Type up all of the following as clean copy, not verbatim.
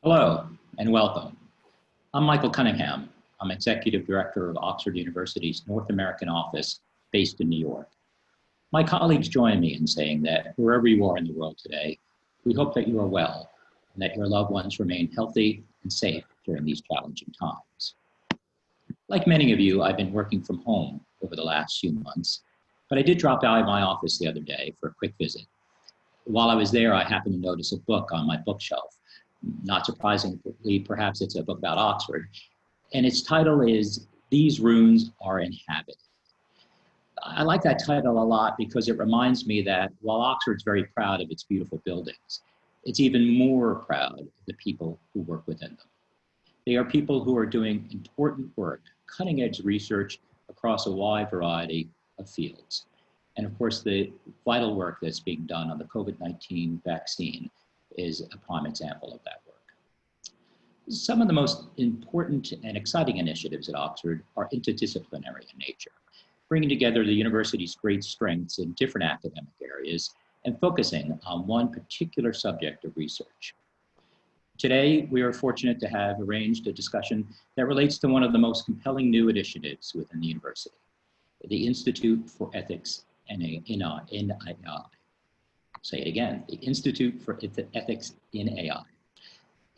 Hello and welcome. I'm Michael Cunningham. I'm Executive Director of Oxford University's North American office based in New York. My colleagues join me in saying that wherever you are in the world today, we hope that you are well and that your loved ones remain healthy and safe during these challenging times. Like many of you, I've been working from home over the last few months, but I did drop by my office the other day for a quick visit. While I was there, I happened to notice a book on my bookshelf. Not surprisingly, perhaps it's a book about Oxford, and its title is These Ruins Are Inhabited. I like that title a lot because it reminds me that while Oxford's very proud of its beautiful buildings, it's even more proud of the people who work within them. They are people who are doing important work, cutting-edge research across a wide variety of fields. And of course, the vital work that's being done on the COVID-19 vaccine is a prime example of that work. Some of the most important and exciting initiatives at Oxford are interdisciplinary in nature, bringing together the university's great strengths in different academic areas and focusing on one particular subject of research. Today, we are fortunate to have arranged a discussion that relates to one of the most compelling new initiatives within the university, the Institute for Ethics in AI. Say it again, the Institute for Ethics in AI.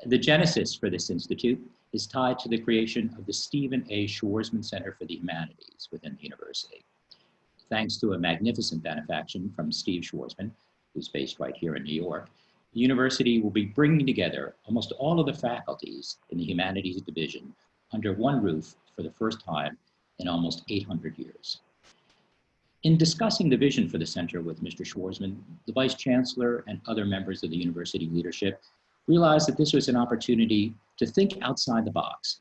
The genesis for this institute is tied to the creation of the Stephen A. Schwarzman Center for the Humanities within the university. Thanks to a magnificent benefaction from Steve Schwarzman, who's based right here in New York, the university will be bringing together almost all of the faculties in the Humanities Division under one roof for the first time in almost 800 years. In discussing the vision for the center with Mr. Schwarzman, the Vice Chancellor and other members of the university leadership realized that this was an opportunity to think outside the box.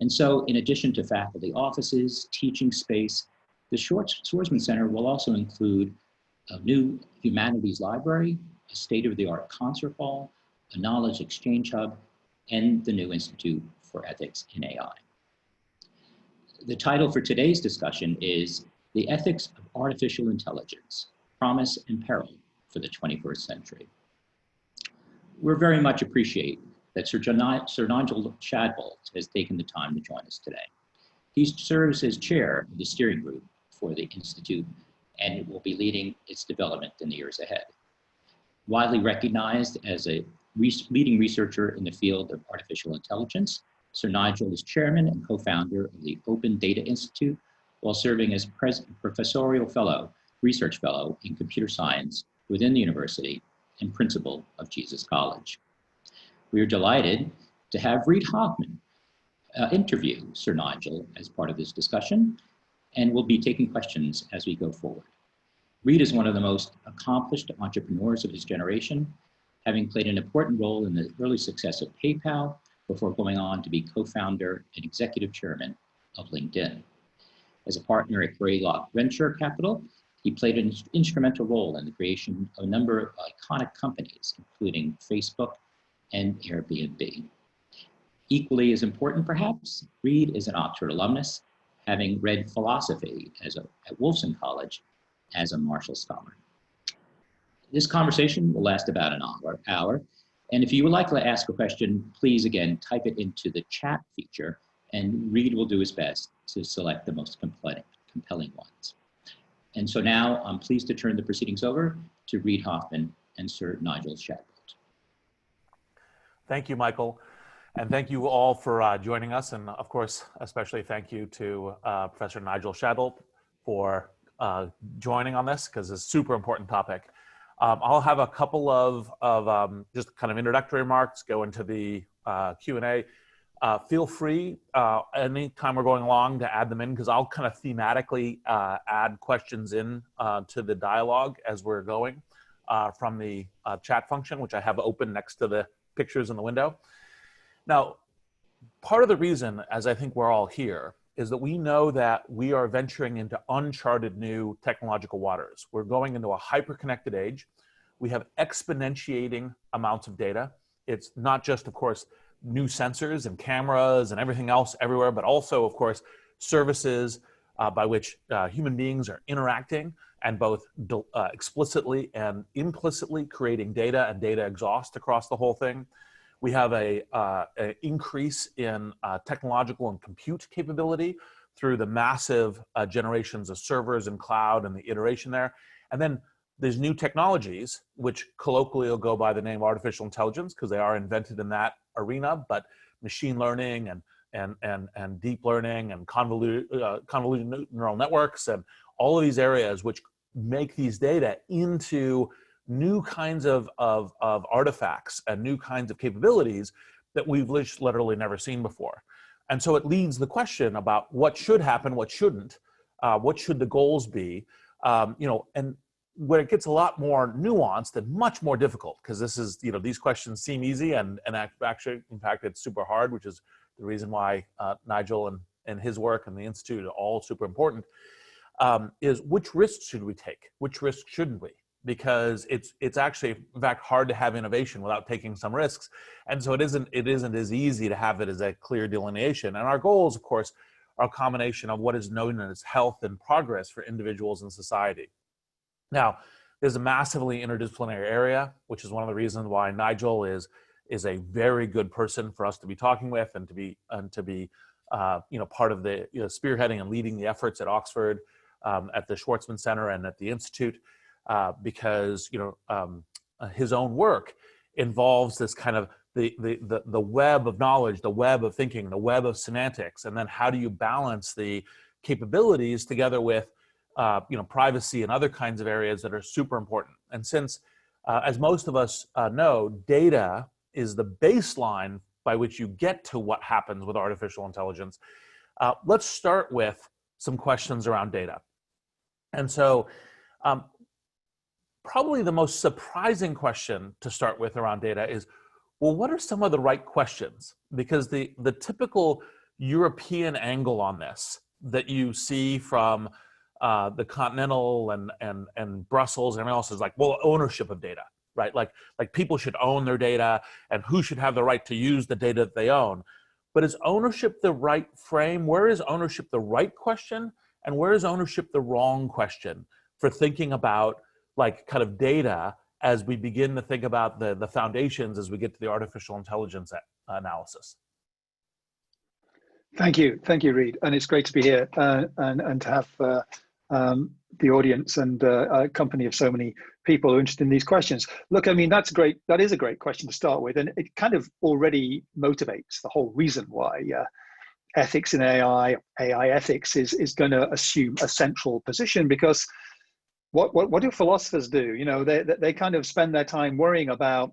And so, in addition to faculty offices, teaching space, the Schwarzman Center will also include a new humanities library, a state-of-the-art concert hall, a knowledge exchange hub, and the new Institute for Ethics in AI. The title for today's discussion is The Ethics of Artificial Intelligence, Promise and Peril for the 21st Century. We very much appreciate that Sir Nigel Shadbolt has taken the time to join us today. He serves as chair of the steering group for the Institute and will be leading its development in the years ahead. Widely recognized as a leading researcher in the field of artificial intelligence, Sir Nigel is chairman and co-founder of the Open Data Institute, while serving as Professorial Research Fellow in Computer Science within the university and principal of Jesus College. We are delighted to have Reid Hoffman interview Sir Nigel as part of this discussion, and we'll be taking questions as we go forward. Reid is one of the most accomplished entrepreneurs of his generation, having played an important role in the early success of PayPal before going on to be co-founder and executive chairman of LinkedIn. As a partner at Peril Venture Capital, he played an instrumental role in the creation of a number of iconic companies, including Facebook and Airbnb. Equally as important, perhaps, Reid is an Oxford alumnus, having read philosophy at Wolfson College as a Marshall Scholar. This conversation will last about an hour, and if you would like to ask a question, please again type it into the chat feature, and Reid will do his best to select the most compelling ones. And so now I'm pleased to turn the proceedings over to Reid Hoffman and Sir Nigel Shadbolt. Thank you, Michael. And thank you all for joining us. And of course, especially thank you to Professor Nigel Shadbolt for joining on this, because it's a super important topic. I'll have a couple of just kind of introductory remarks, go into the Q&A. Feel free anytime we're going along to add them in, because I'll kind of thematically add questions in to the dialogue as we're going from the chat function, which I have open next to the pictures in the window. Now, part of the reason, as I think we're all here, is that we know that we are venturing into uncharted new technological waters. We're going into a hyper-connected age. We have exponentiating amounts of data. It's not just, of course, new sensors and cameras and everything else everywhere, but also, of course, services by which human beings are interacting and both explicitly and implicitly creating data and data exhaust across the whole thing. We have a increase in technological and compute capability through the massive generations of servers and cloud and the iteration there. And then there's new technologies, which colloquially will go by the name artificial intelligence because they are invented in that arena, but machine learning and deep learning and convoluted neural networks and all of these areas which make these data into new kinds of artifacts and new kinds of capabilities that we've literally never seen before. And so it leads the question about what should happen, what shouldn't, what should the goals be, and where it gets a lot more nuanced and much more difficult, because this is, these questions seem easy and actually, in fact, it's super hard, which is the reason why Nigel and his work and the Institute are all super important, is which risks should we take? Which risks shouldn't we? Because it's actually, in fact, hard to have innovation without taking some risks. And so it isn't as easy to have it as a clear delineation. And our goals, of course, are a combination of what is known as health and progress for individuals and society. Now, there's a massively interdisciplinary area, which is one of the reasons why Nigel is a very good person for us to be talking with and to be part of the spearheading and leading the efforts at Oxford, at the Schwarzman Center and at the Institute, because his own work involves this kind of the web of knowledge, the web of thinking, the web of semantics, and then how do you balance the capabilities together with privacy and other kinds of areas that are super important. And since, as most of us know, data is the baseline by which you get to what happens with artificial intelligence, let's start with some questions around data. And so probably the most surprising question to start with around data is, well, what are some of the right questions? Because the typical European angle on this that you see from the Continental and Brussels and everything else is like, well, ownership of data, right? Like people should own their data and who should have the right to use the data that they own. But is ownership the right frame? Where is ownership the right question? And where is ownership the wrong question for thinking about like kind of data as we begin to think about the foundations as we get to the artificial intelligence analysis? Thank you, Reid, and it's great to be here and to have the audience and a company of so many people who are interested in these questions. Look, I mean, that is a great question to start with, and it kind of already motivates the whole reason why ethics in AI ethics is going to assume a central position, because what do philosophers do? They kind of spend their time worrying about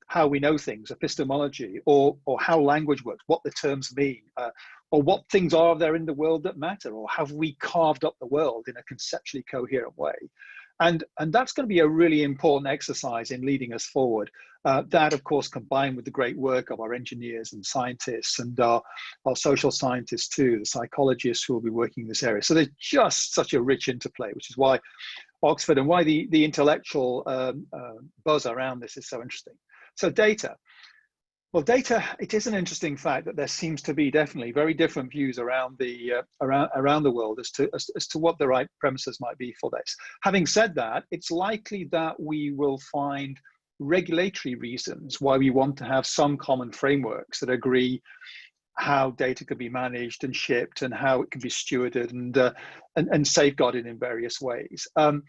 how we know things, epistemology, or how language works, what the terms mean, or what things are there in the world that matter, or have we carved up the world in a conceptually coherent way? And that's going to be a really important exercise in leading us forward. That, of course, combined with the great work of our engineers and scientists and our social scientists too, the psychologists who will be working in this area. So there's just such a rich interplay, which is why Oxford and why the intellectual buzz around this is so interesting. So data. Well, data, it is an interesting fact that there seems to be definitely very different views around the world as to what the right premises might be for this. Having said that, it's likely that we will find regulatory reasons why we want to have some common frameworks that agree how data can be managed and shipped and how it can be stewarded and safeguarded in various ways. And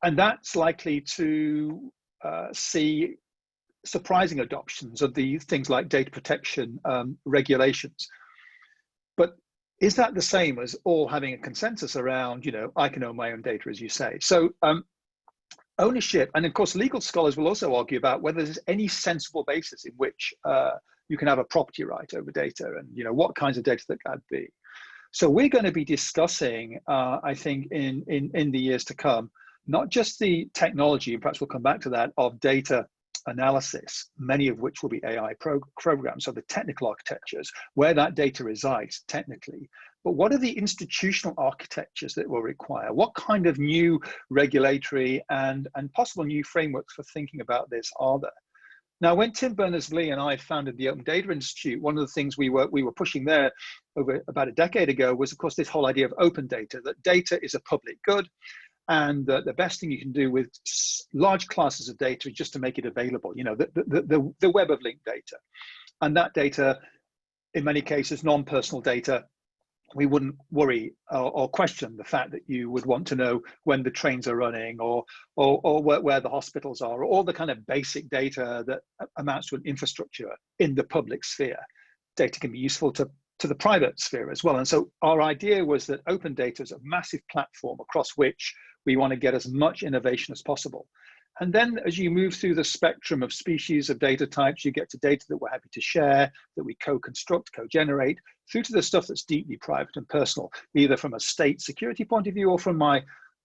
that's likely to see surprising adoptions of the things like data protection regulations. But is that the same as all having a consensus around, I can own my own data, as you say? So ownership, and of course, legal scholars will also argue about whether there's any sensible basis in which you can have a property right over data and, what kinds of data that could be. So we're going to be discussing, I think, in the years to come, not just the technology, and perhaps we'll come back to that, of data analysis, many of which will be AI programs, so the technical architectures, where that data resides technically, but what are the institutional architectures that will require? What kind of new regulatory and possible new frameworks for thinking about this are there? Now, when Tim Berners-Lee and I founded the Open Data Institute, one of the things we were pushing there over about a decade ago was, of course, this whole idea of open data, that data is a public good. And the best thing you can do with large classes of data is just to make it available, the web of linked data. And that data, in many cases, non-personal data, we wouldn't worry or question the fact that you would want to know when the trains are running or where the hospitals are, or all the kind of basic data that amounts to an infrastructure in the public sphere. Data can be useful to the private sphere as well. And so our idea was that open data is a massive platform across which we want to get as much innovation as possible. And then as you move through the spectrum of species of data types, you get to data that we're happy to share, that we co-construct, co-generate, through to the stuff that's deeply private and personal, either from a state security point of view or from my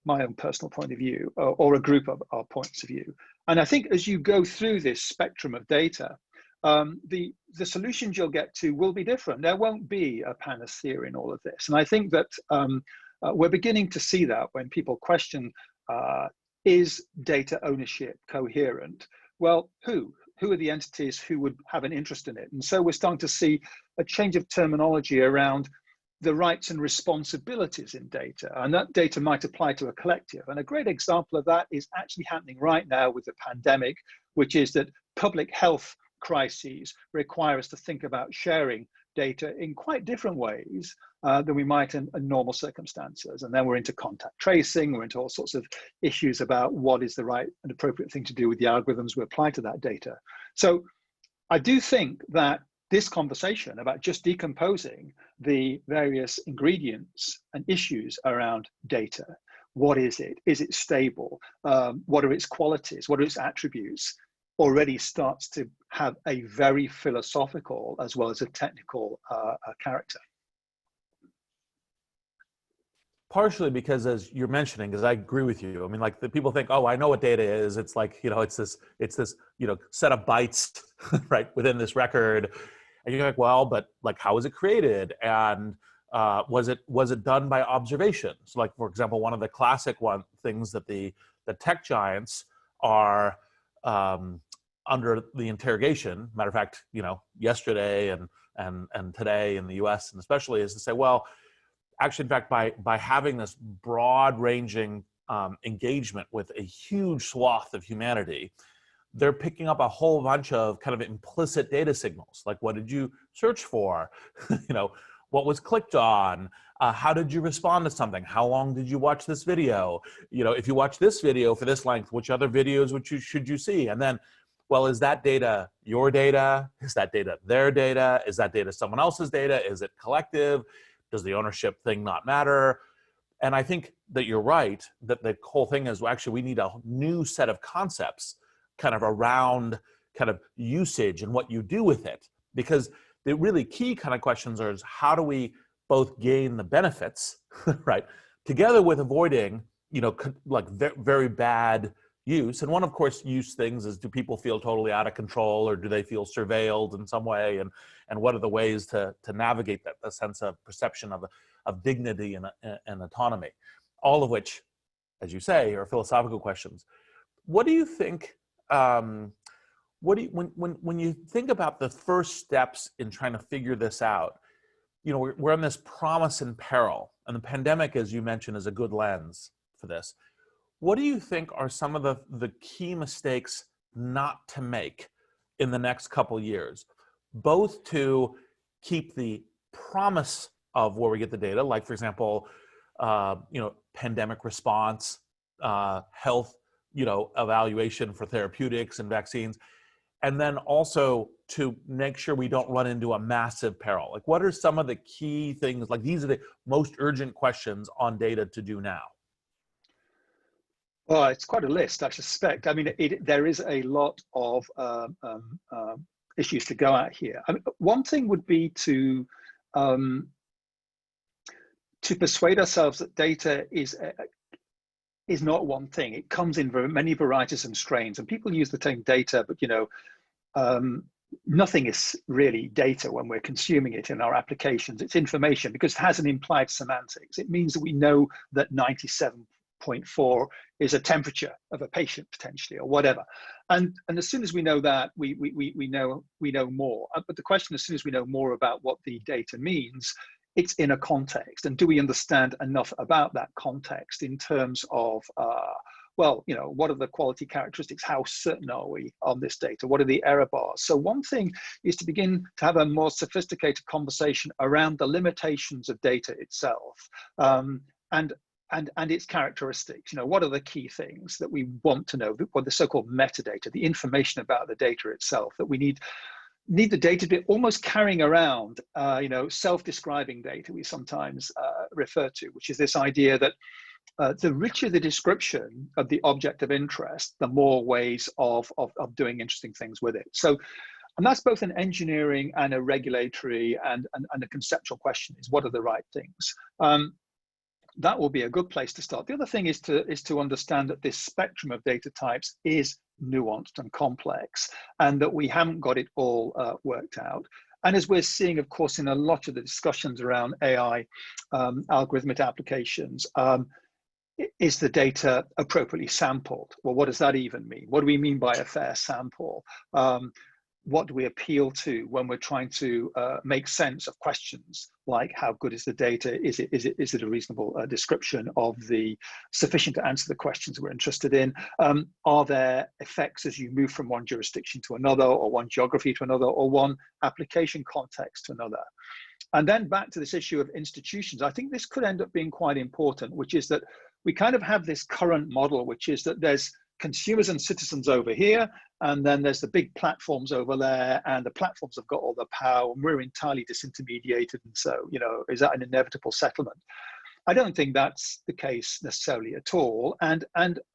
own personal point of view, or a group of our points of view. And I think as you go through this spectrum of data, the solutions you'll get to will be different. There won't be a panacea in all of this. And I think that we're beginning to see that when people question, is data ownership coherent? Well, who are the entities who would have an interest in it? And so we're starting to see a change of terminology around the rights and responsibilities in data, and that data might apply to a collective. And a great example of that is actually happening right now with the pandemic, which is that public health crises require us to think about sharing data in quite different ways than we might in normal circumstances. And then we're into contact tracing, we're into all sorts of issues about what is the right and appropriate thing to do with the algorithms we apply to that data. So I do think that this conversation about just decomposing the various ingredients and issues around data, what is it? Is it stable? What are its qualities? What are its attributes? Already starts to have a very philosophical as well as a technical character. Partially because, as you're mentioning, because I agree with you. I mean, like, the people think, oh, I know what data is. It's like, it's this, set of bytes, right, within this record. And you're like, well, but like, how was it created? And was it done by observation? So, like, for example, one of the classic things that the tech giants are under the interrogation, matter of fact, yesterday and today in the US and especially, is to say, well, actually, in fact, by having this broad-ranging engagement with a huge swath of humanity, they're picking up a whole bunch of kind of implicit data signals, like, what did you search for? What was clicked on? How did you respond to something? How long did you watch this video? If you watch this video for this length, which other videos should you see? And then, well, is that data your data? Is that data their data? Is that data someone else's data? Is it collective? Does the ownership thing not matter? And I think that you're right, that the whole thing is, actually, we need a new set of concepts kind of around kind of usage and what you do with it. Because the really key kind of questions are, how do we both gain the benefits, right, together with avoiding, like very bad use. And one, of course, use things is, do people feel totally out of control, or do they feel surveilled in some way? And what are the ways to navigate that, the sense of perception of dignity and autonomy? All of which, as you say, are philosophical questions. What do you think, when you think about the first steps in trying to figure this out, we're on this promise and peril, and the pandemic, as you mentioned, is a good lens for this. What do you think are some of the key mistakes not to make in the next couple years, both to keep the promise of where we get the data, like, for example, pandemic response, health, evaluation for therapeutics and vaccines, and then also to make sure we don't run into a massive peril? Like, what are some of the key things, like, these are the most urgent questions on data to do now? Well, it's quite a list, I suspect. I mean, there is a lot of issues to go at here. I mean, one thing would be to persuade ourselves that data is not one thing. It comes in many varieties and strains, and people use the term data, but nothing is really data when we're consuming it in our applications. It's information because it has an implied semantics. It means that we know that 97.4 is a temperature of a patient potentially, or whatever. And as soon as we know that, we know more. But the question, as soon as we know more about what the data means, it's in a context, and do we understand enough about that context in terms of well, you know, what are the quality characteristics? How certain are we on this data? What are the error bars? So one thing is to begin to have a more sophisticated conversation around the limitations of data itself, and its characteristics. You know, what are the key things that we want to know? What the so-called metadata, the information about the data itself that we need the data to be almost carrying around, you know, self-describing data we sometimes refer to, which is this idea that the richer the description of the object of interest, the more ways of doing interesting things with it. So, and that's both an engineering and a regulatory and a conceptual question: is what are the right things? That will be a good place to start. The other thing is to understand that this spectrum of data types is nuanced and complex, and that we haven't got it all worked out. And as we're seeing, of course, in a lot of the discussions around AI algorithmic applications, is the data appropriately sampled? Well, what does that even mean? What do we mean by a fair sample? What do we appeal to when we're trying to make sense of questions like how good is the data? Is it a reasonable description of the sufficient to answer the questions we're interested in? Are there effects as you move from one jurisdiction to another, or one geography to another, or one application context to another? And then back to this issue of institutions, I think this could end up being quite important, which is that we kind of have this current model, which is that there's consumers and citizens over here, and then there's the big platforms over there, and the platforms have got all the power, and we're entirely disintermediated. And so, you know, is that an inevitable settlement? I don't think that's the case necessarily at all. And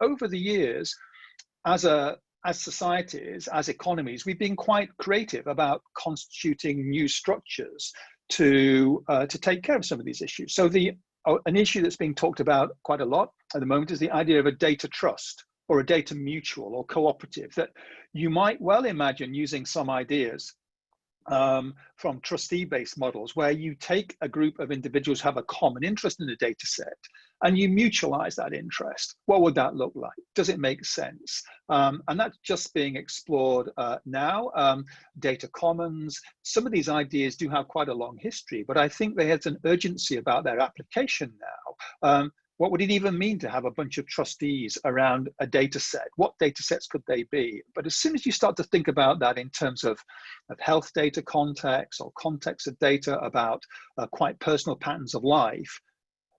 over the years, as societies, as economies, we've been quite creative about constituting new structures to take care of some of these issues. So an issue that's being talked about quite a lot at the moment is the idea of a data trust, or a data mutual or cooperative, that you might well imagine using some ideas from trustee-based models, where you take a group of individuals who have a common interest in a data set and you mutualize that interest. What would that look like? Does it make sense? And that's just being explored now. Data commons, some of these ideas do have quite a long history, but I think there's an urgency about their application now. What would it even mean to have a bunch of trustees around a data set? What data sets could they be? But as soon as you start to think about that in terms of health data context, or context of data about quite personal patterns of life,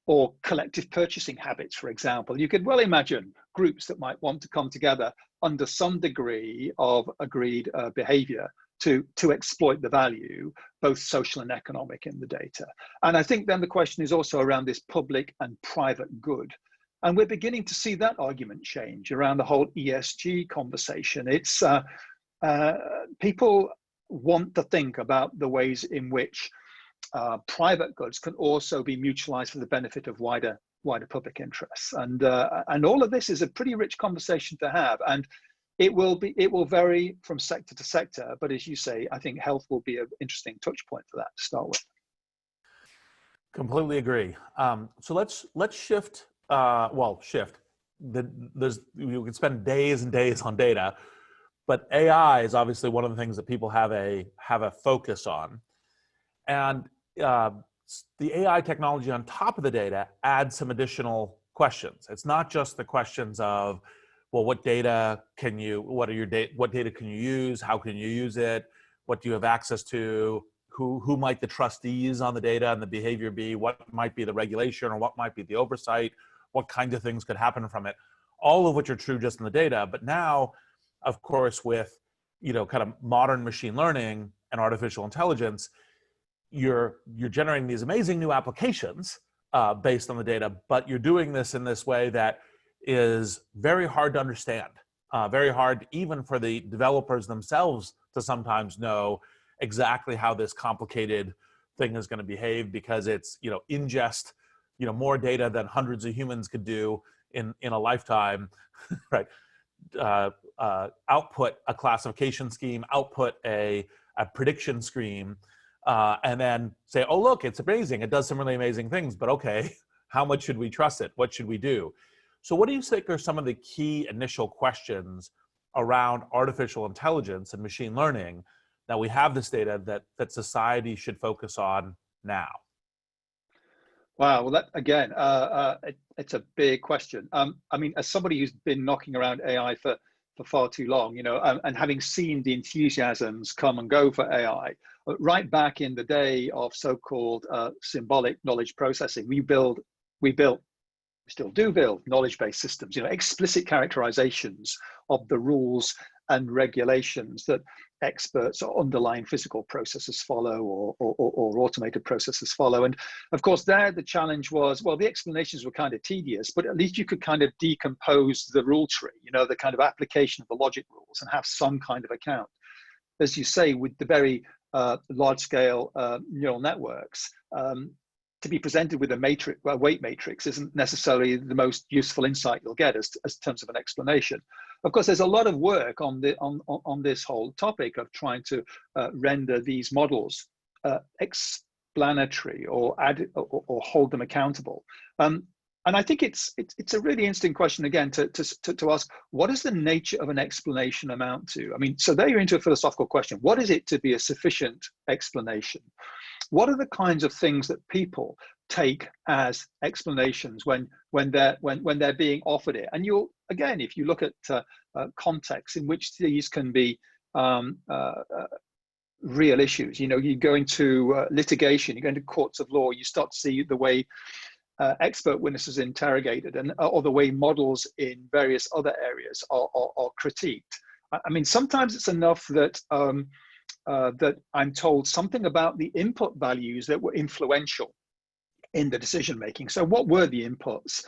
or collective purchasing habits, for example, you could well imagine groups that might want to come together under some degree of agreed behavior to exploit the value, both social and economic, in the data. And I think then the question is also around this public and private good. And we're beginning to see that argument change around the whole ESG conversation. It's people want to think about the ways in which private goods can also be mutualized for the benefit of wider public interests. And all of this is a pretty rich conversation to have. And it will vary from sector to sector, but as you say, I think health will be an interesting touch point for that to start with. Completely agree. So let's shift. Shift. You can spend days and days on data, but AI is obviously one of the things that people have a focus on, and the AI technology on top of the data adds some additional questions. It's not just the questions of, well, what data can you use? How can you use it? What do you have access to? Who might the trustees on the data and the behavior be? What might be the regulation, or what might be the oversight? What kinds of things could happen from it? All of which are true just in the data. But now, of course, with kind of modern machine learning and artificial intelligence, you're generating these amazing new applications based on the data, but you're doing this in this way that is very hard to understand, very hard even for the developers themselves to sometimes know exactly how this complicated thing is going to behave, because it's ingest more data than hundreds of humans could do in a lifetime, right? Output a classification scheme, output a prediction scheme, and then say, oh, look, it's amazing. It does some really amazing things, but okay, how much should we trust it? What should we do? So what do you think are some of the key initial questions around artificial intelligence and machine learning that we have this data that society should focus on now? Wow. Well, that again, it's a big question. I mean, as somebody who's been knocking around AI for far too long, you know, and having seen the enthusiasms come and go for AI, right back in the day of so-called symbolic knowledge processing, we built, we still do build knowledge-based systems, you know, explicit characterizations of the rules and regulations that experts or underlying physical processes follow, or automated processes follow. And of course, there the challenge was, well, the explanations were kind of tedious, but at least you could kind of decompose the rule tree, you know, the kind of application of the logic rules, and have some kind of account. As you say, with the very large-scale neural networks, to be presented with a matrix, a weight matrix, isn't necessarily the most useful insight you'll get as terms of an explanation. Of course, there's a lot of work on this whole topic of trying to render these models explanatory or hold them accountable. And I think it's a really interesting question again to ask, what does the nature of an explanation amount to? I mean, so there you're into a philosophical question. What is it to be a sufficient explanation? What are the kinds of things that people take as explanations when they're being offered it? And you'll, again, if you look at contexts in which these can be real issues, you know, you go into litigation, you go into courts of law, you start to see the way expert witnesses are interrogated, and or the way models in various other areas are critiqued. I mean, sometimes it's enough that that I'm told something about the input values that were influential in the decision making. So what were the inputs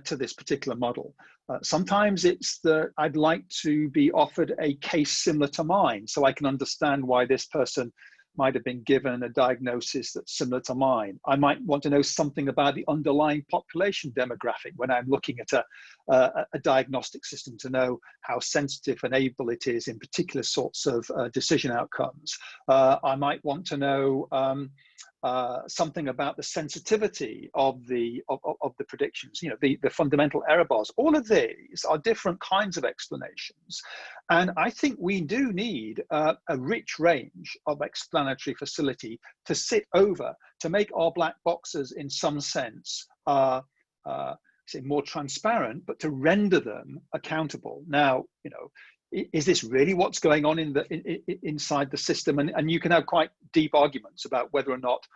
to this particular model? Sometimes it's that I'd like to be offered a case similar to mine, so I can understand why this person might have been given a diagnosis that's similar to mine. I might want to know something about the underlying population demographic when I'm looking at a diagnostic system, to know how sensitive and able it is in particular sorts of decision outcomes. I might want to know something about the sensitivity of the predictions, you know, the fundamental error bars. All of these are different kinds of explanations, and I think we do need a rich range of explanatory facility to sit over, to make our black boxes in some sense say more transparent, but to render them accountable. Now, you know, is this really what's going on inside the system? And you can have quite deep arguments about whether or not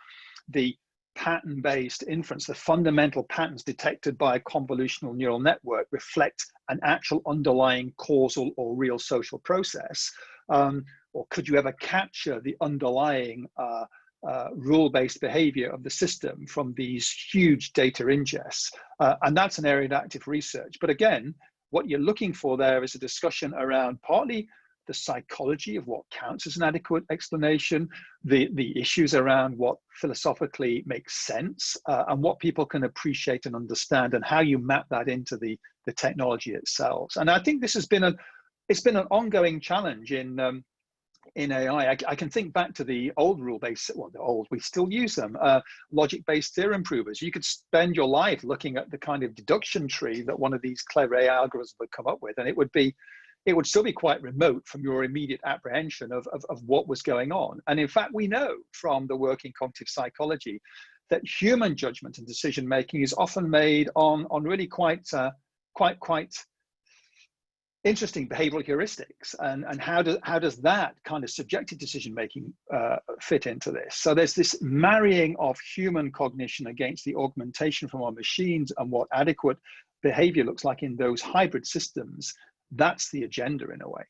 the pattern-based inference, the fundamental patterns detected by a convolutional neural network, reflect an actual underlying causal or real social process, or could you ever capture the underlying rule-based behavior of the system from these huge data ingests? And that's an area of active research. But again, what you're looking for there is a discussion around partly the psychology of what counts as an adequate explanation, the issues around what philosophically makes sense, and what people can appreciate and understand, and how you map that into the technology itself. And I think this has been it's been an ongoing challenge in AI. I can think back to the old rule-based, well, the old, we still use them, logic-based theorem provers. You could spend your life looking at the kind of deduction tree that one of these clever AI algorithms would come up with, and it would still be quite remote from your immediate apprehension of what was going on. And in fact, we know from the work in cognitive psychology that human judgment and decision-making is often made on really quite interesting behavioral heuristics, and how does that kind of subjective decision making fit into this? So there's this marrying of human cognition against the augmentation from our machines, and what adequate behavior looks like in those hybrid systems. That's the agenda in a way.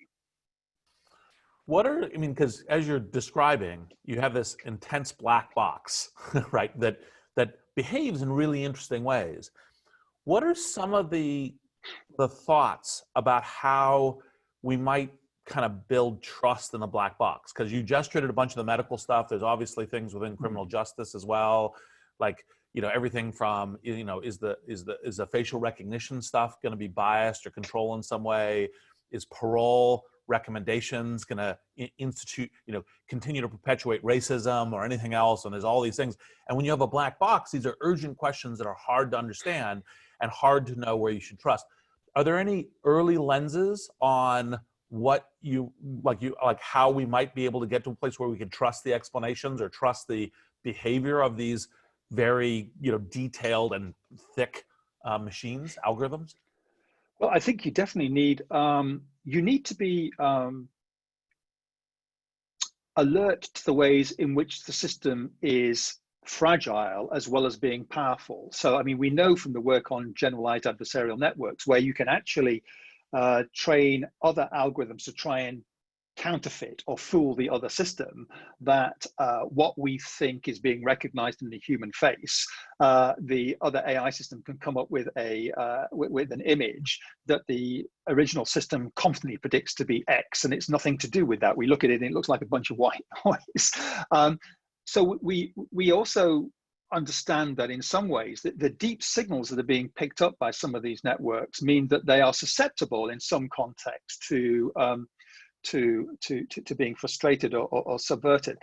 I mean, because as you're describing, you have this intense black box, right? That behaves in really interesting ways. What are some of the thoughts about how we might kind of build trust in the black box? Because you gestured at a bunch of the medical stuff. There's obviously things within criminal justice as well, like, you know, everything from, you know, is the facial recognition stuff going to be biased or control in some way? Is parole recommendations going to continue to perpetuate racism or anything else? And there's all these things. And when you have a black box, these are urgent questions that are hard to understand and hard to know where you should trust. Are there any early lenses on what like how we might be able to get to a place where we can trust the explanations or trust the behavior of these very, detailed and thick machines, algorithms? Well, I think you definitely need, you need to be alert to the ways in which the system is fragile as well as being powerful. So, I mean, we know from the work on generalized adversarial networks where you can actually train other algorithms to try and counterfeit or fool the other system, that what we think is being recognized in the human face, the other AI system can come up with with an image that the original system confidently predicts to be X, and it's nothing to do with that. We look at it and it looks like a bunch of white noise. So we also understand that in some ways the deep signals that are being picked up by some of these networks mean that they are susceptible in some context to being frustrated or subverted.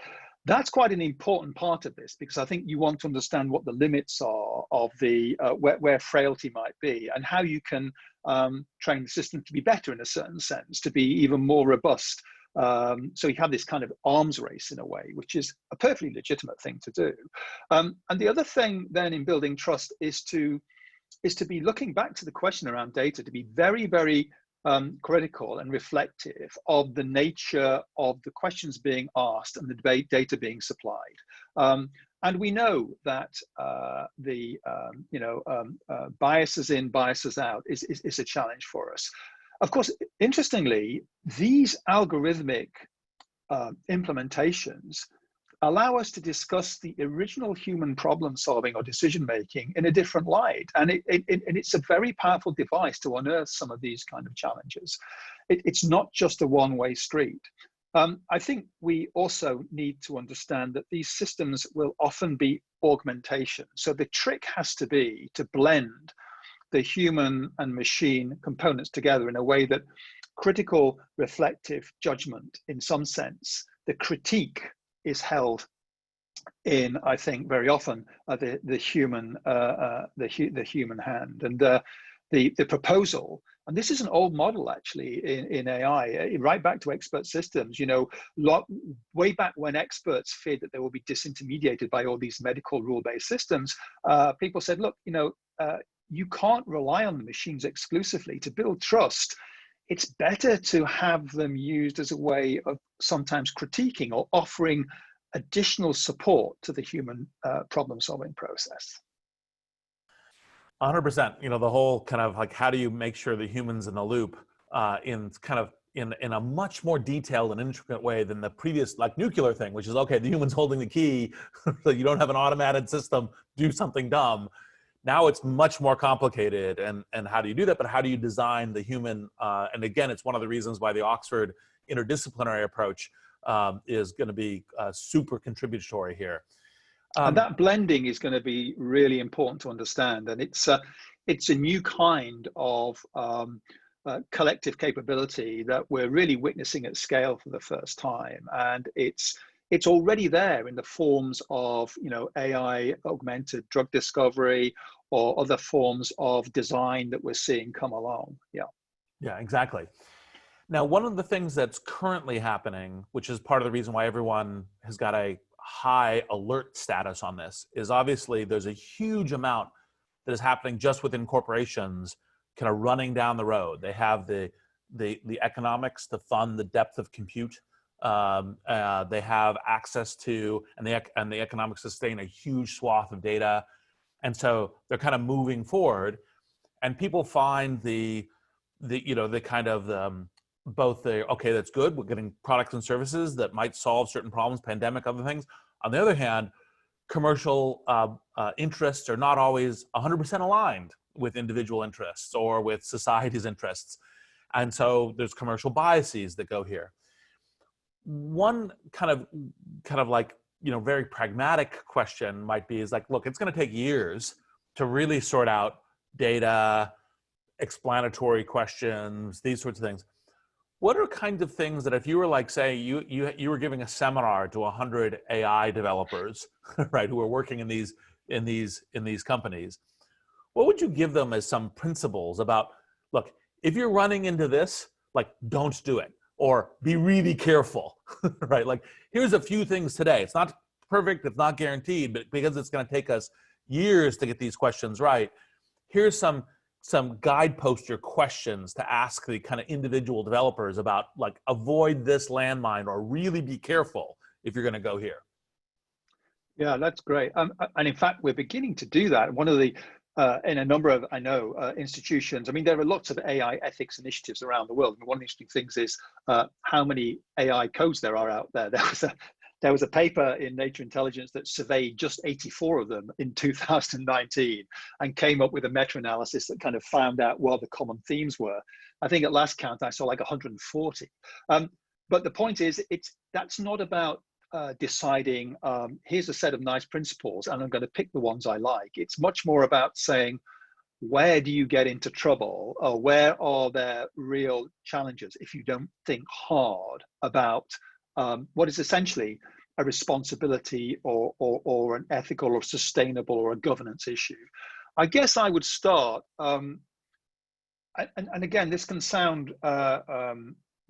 That's quite an important part of this, because I think you want to understand what the limits are of the where frailty might be, and how you can train the system to be better in a certain sense, to be even more robust. So you have this kind of arms race in a way, which is a perfectly legitimate thing to do. And the other thing then in building trust is to be looking back to the question around data, to be very, very critical and reflective of the nature of the questions being asked and the data being supplied. And we know that biases in, biases out is a challenge for us. Of course, interestingly, these algorithmic implementations allow us to discuss the original human problem solving or decision making in a different light. And it's a very powerful device to unearth some of these kind of challenges. It's not just a one-way street. I think we also need to understand that these systems will often be augmentation. So the trick has to be to blend the human and machine components together in a way that critical, reflective judgment, in some sense, the critique is held in, I think, very often the human hand, and the proposal. And this is an old model actually in AI, right back to expert systems. Way back when experts feared that they will be disintermediated by all these medical rule-based systems, people said, look, you can't rely on the machines exclusively to build trust. It's better to have them used as a way of sometimes critiquing or offering additional support to the human problem-solving process. 100%. The whole kind of like, how do you make sure the human's in the loop in a much more detailed and intricate way than the previous, like, nuclear thing, which is, okay, the human's holding the key, so you don't have an automated system, do something dumb. Now it's much more complicated, and how do you do that? But how do you design the human? And again, it's one of the reasons why the Oxford interdisciplinary approach is going to be super contributory here. And that blending is going to be really important to understand. And it's a new kind of collective capability that we're really witnessing at scale for the first time. And it's already there in the forms of AI augmented drug discovery or other forms of design that we're seeing come along. Yeah, exactly. Now, one of the things that's currently happening, which is part of the reason why everyone has got a high alert status on this, is obviously there's a huge amount that is happening just within corporations, kind of running down the road. They have the economics to fund the depth of compute. They have access to, and the economics sustain a huge swath of data. And so they're kind of moving forward, and people find both okay, that's good, we're getting products and services that might solve certain problems, pandemic, other things. On the other hand, commercial interests are not always 100% aligned with individual interests or with society's interests. And so there's commercial biases that go here. One kind of like, very pragmatic question might be is like, look, it's going to take years to really sort out data, explanatory questions, these sorts of things. What are kinds of things that if you were like, say, you were giving a seminar to 100 AI developers, right, who are working in these companies, what would you give them as some principles about, look, if you're running into this, like, don't do it, or be really careful, right? Like, here's a few things today. It's not perfect, it's not guaranteed, but because it's going to take us years to get these questions right, here's some guideposts or questions to ask the kind of individual developers about, like, avoid this landmine or really be careful if you're going to go here. Yeah, that's great. And in fact, we're beginning to do that. One of the, in a number of, institutions, I mean, there are lots of AI ethics initiatives around the world. And one of the interesting things is how many AI codes there are out there. There was a paper in Nature Intelligence that surveyed just 84 of them in 2019 and came up with a meta-analysis that kind of found out what the common themes were. I think at last count, I saw like 140. But the point is, that's not about deciding, here's a set of nice principles and I'm going to pick the ones I like. It's much more about saying, where do you get into trouble, or where are there real challenges if you don't think hard about what is essentially a responsibility or an ethical or sustainable or a governance issue. I guess I would start, and again, this can sound a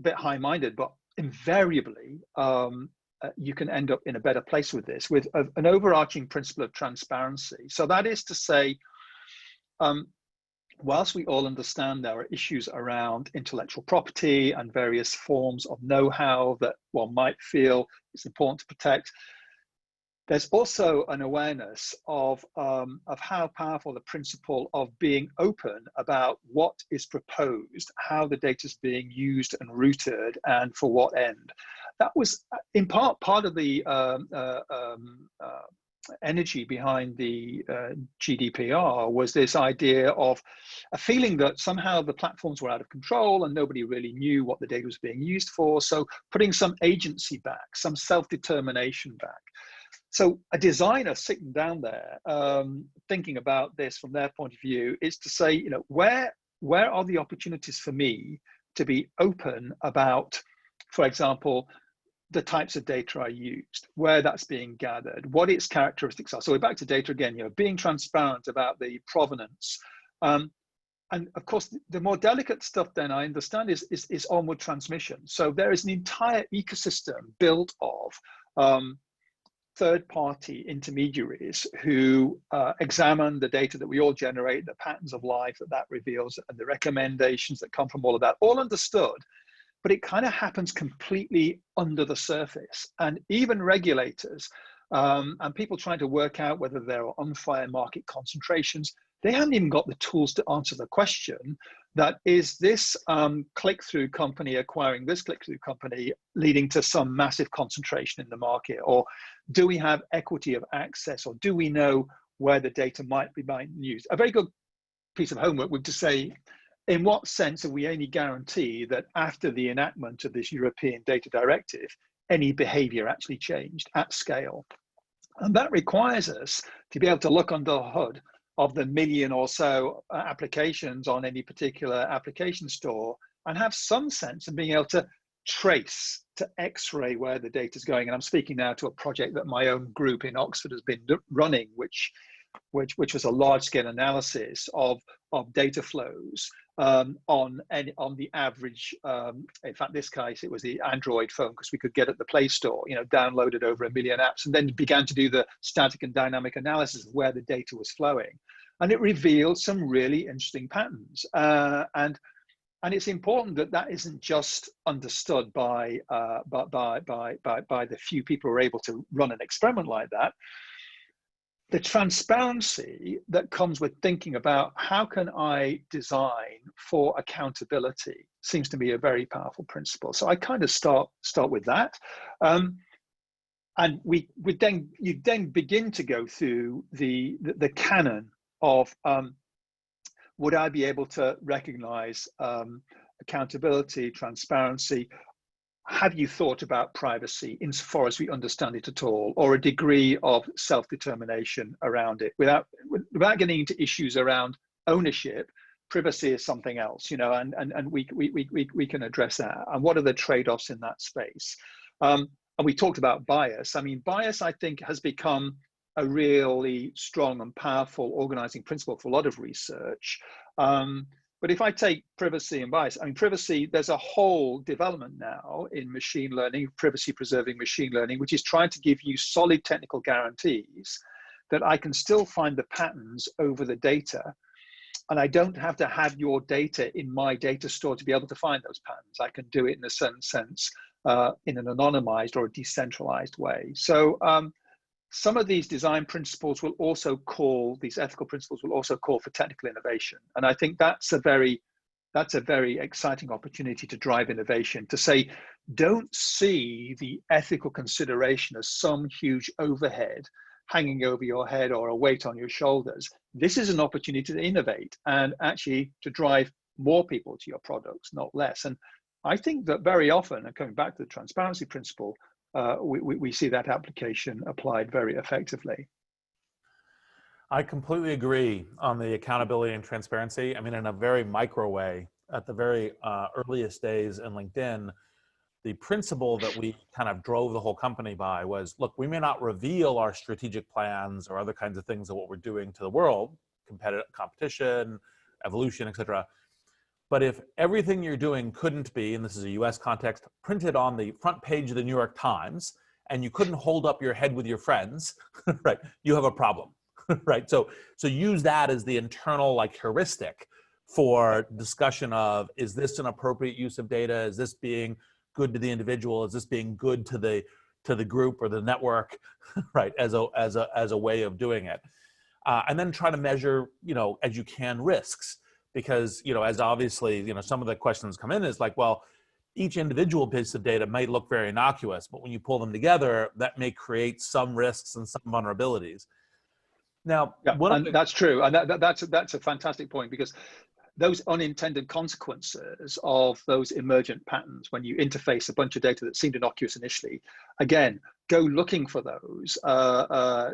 bit high-minded, but invariably, you can end up in a better place with this, with an overarching principle of transparency. So that is to say, whilst we all understand there are issues around intellectual property and various forms of know-how that one might feel it's important to protect, there's also an awareness of how powerful the principle of being open about what is proposed, how the data is being used and routed, and for what end. That was in part of the energy behind the GDPR, was this idea of a feeling that somehow the platforms were out of control and nobody really knew what the data was being used for. So putting some agency back, some self-determination back. So a designer sitting down there thinking about this from their point of view is to say, where are the opportunities for me to be open about, for example, the types of data I used, where that's being gathered, what its characteristics are. So we're back to data again, being transparent about the provenance. And of course, the more delicate stuff then I understand is onward transmission. So there is an entire ecosystem built of third-party intermediaries who examine the data that we all generate, the patterns of life that reveals, and the recommendations that come from all of that, all understood. But it kind of happens completely under the surface. And even regulators and people trying to work out whether there are unfair market concentrations, they haven't even got the tools to answer the question that, is this click-through company acquiring this click-through company leading to some massive concentration in the market? Or do we have equity of access? Or do we know where the data might be used? A very good piece of homework would to say, in what sense are we any guarantee that after the enactment of this European Data Directive, any behavior actually changed at scale? And that requires us to be able to look under the hood of the million or so applications on any particular application store and have some sense of being able to trace, to x-ray where the data is going. And I'm speaking now to a project that my own group in Oxford has been running, which was a large-scale analysis of data flows on the average. In fact, this case, it was the Android phone, because we could get at the Play Store, downloaded over 1 million apps, and then began to do the static and dynamic analysis of where the data was flowing. And it revealed some really interesting patterns. And it's important that that isn't just understood by the few people who are able to run an experiment like that. The transparency that comes with thinking about how can I design for accountability seems to be a very powerful principle. So I kind of start with that, and you then begin to go through the canon of would I be able to recognize accountability, transparency? Have you thought about privacy insofar as we understand it at all, or a degree of self-determination around it, without getting into issues around ownership? Privacy is something else, and we can address that. And what are the trade-offs in that space? And we talked about bias. I mean, bias, I think, has become a really strong and powerful organizing principle for a lot of research. But if I take privacy and bias, I mean, privacy, there's a whole development now in machine learning, privacy preserving machine learning, which is trying to give you solid technical guarantees that I can still find the patterns over the data. And I don't have to have your data in my data store to be able to find those patterns. I can do it in a certain sense in an anonymized or a decentralized way. So some of these design principles will also call, these ethical principles will also call for technical innovation. And I think that's a very exciting opportunity to drive innovation, to say, don't see the ethical consideration as some huge overhead hanging over your head or a weight on your shoulders. This is an opportunity to innovate and actually to drive more people to your products, not less. And I think that very often, and coming back to the transparency principle, we see that application applied very effectively. I completely agree on the accountability and transparency. I mean, in a very micro way, at the very earliest days in LinkedIn, the principle that we kind of drove the whole company by was, look, we may not reveal our strategic plans or other kinds of things of what we're doing to the world, competition, evolution, et cetera. But if everything you're doing couldn't be, and this is a US context, printed on the front page of the New York Times, and you couldn't hold up your head with your friends, right, you have a problem, right? So use that as the internal like heuristic for discussion of, is this an appropriate use of data? Is this being good to the individual? Is this being good to the group or the network, right? As a way of doing it, and then try to measure, as you can, risks, because as obviously some of the questions come in is like, well, each individual piece of data might look very innocuous, but when you pull them together, that may create some risks and some vulnerabilities. Now, that's true, and that's a fantastic point, because those unintended consequences of those emergent patterns, when you interface a bunch of data that seemed innocuous initially, again, go looking for those.